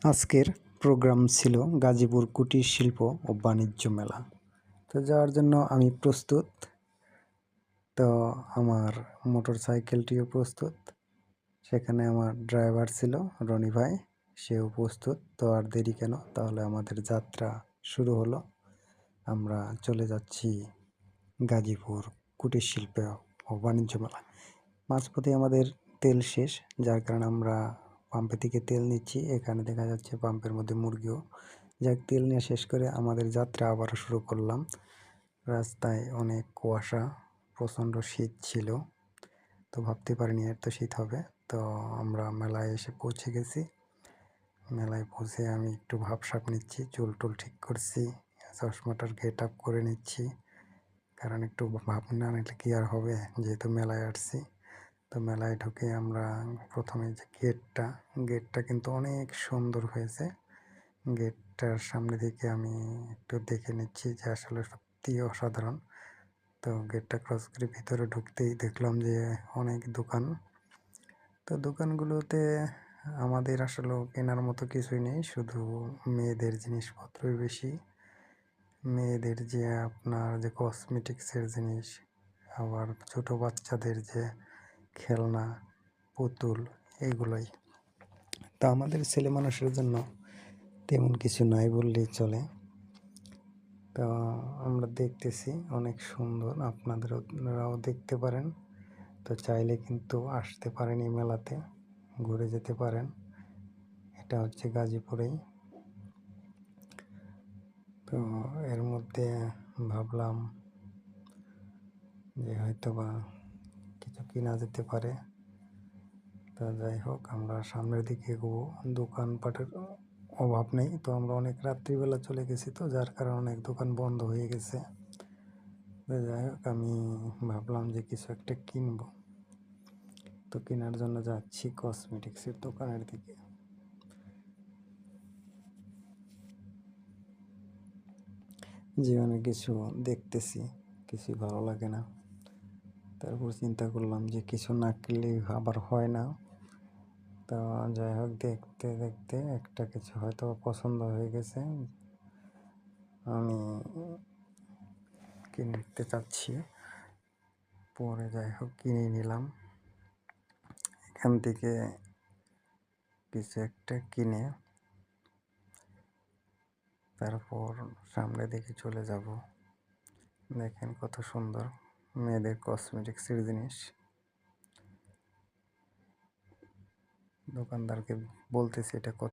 আজকের প্রোগ্রাম ছিল গাজীপুর কুটির শিল্প ও বাণিজ্য মেলা। তো যাওয়ার জন্য আমি প্রস্তুত। তো আমার মোটরসাইকেলটিও প্রস্তুত। সেখানে আমার ড্রাইভার ছিল রনি ভাই, সেও প্রস্তুত। তো আর দেরি কেন, তাহলে আমাদের যাত্রা শুরু হলো। আমরা চলে যাচ্ছি গাজীপুর কুটির শিল্প ও বাণিজ্য মেলা। মাঝপথে আমাদের তেল শেষ, যার কারণে আমরা পাম্পের থেকে তেল নিচ্ছি। এখানে দেখা যাচ্ছে পাম্পের মধ্যে মুরগিও। যাক, তেল নিয়ে শেষ করে আমাদের যাত্রা আবারও শুরু করলাম। রাস্তায় অনেক কুয়াশা, প্রচণ্ড শীত ছিল। তো ভাবতে পারিনি এত শীত হবে। তো আমরা মেলায় এসে পৌঁছে গেছি। মেলায় পৌঁছে আমি একটু ভাবসাব নিচ্ছি, চুল টুল ঠিক করছি, চশমাটার গেট আপ করে নিচ্ছি, কারণ একটু ভাব না নিলে কি আর হবে, যেহেতু মেলায় আসছি। তো মেলায় ঢুকে আমরা প্রথমে যে গেটটা কিন্তু অনেক সুন্দর হয়েছে। গেটটার সামনে থেকে আমি একটু দেখে নিচ্ছি যে আসলে সত্যি অসাধারণ। তো গেটটা ক্রস করে ভিতরে ঢুকতেই দেখলাম যে অনেক দোকান। তো দোকানগুলোতে আমাদের আসলে কেনার মতো কিছুই নেই, শুধু মেয়েদের জিনিসপত্রই বেশি। মেয়েদের যে আপনার যে কসমেটিক্সের জিনিস, আবার ছোটো বাচ্চাদের যে খেলনা, পুতুল, এইগুলোই। তা আমাদের ছেলে মানুষের জন্য তেমন কিছু নাই বললেই চলে। তো আমরা দেখতেছি অনেক সুন্দর, আপনারাও দেখতে পারেন। তো চাইলে কিন্তু আসতে পারেন এই মেলাতে, ঘুরে যেতে পারেন। এটা হচ্ছে গাজীপুরেই। তো এর মধ্যে ভাবলাম যে হয়তো বা কিছু কেনা যেতে পারে। তা যাই হোক, আমরা সামনের দিকে এগোবো। দোকানপাটের অভাব নেই। তো আমরা অনেক রাত্রিবেলা চলে গেছি, তো যার কারণে অনেক দোকান বন্ধ হয়ে গেছে। তো যাই হোক, আমি ভাবলাম যে কিছু একটা কিনবো। তো কেনার জন্য যাচ্ছি কসমেটিক্সের দোকানের দিকে। জীবনে কিছু দেখতেছি, কিছুই ভালো লাগে না। তারপর চিন্তা করলাম যে কিছু না কিনলে আবার হয় না। তো যাই হোক, দেখতে দেখতে একটা কিছু হয়তো পছন্দ হয়ে গেছে, আমি কিনে নিতে চাচ্ছি। পরে যাই হোক কিনে নিলাম। এখান থেকে কিছু একটা কিনে তারপর সামনে দিকে চলে যাব। দেখেন কত সুন্দর মেয়েদের কসমেটিক্সের জিনিস। দোকানদারকে বলতেছি এটা কত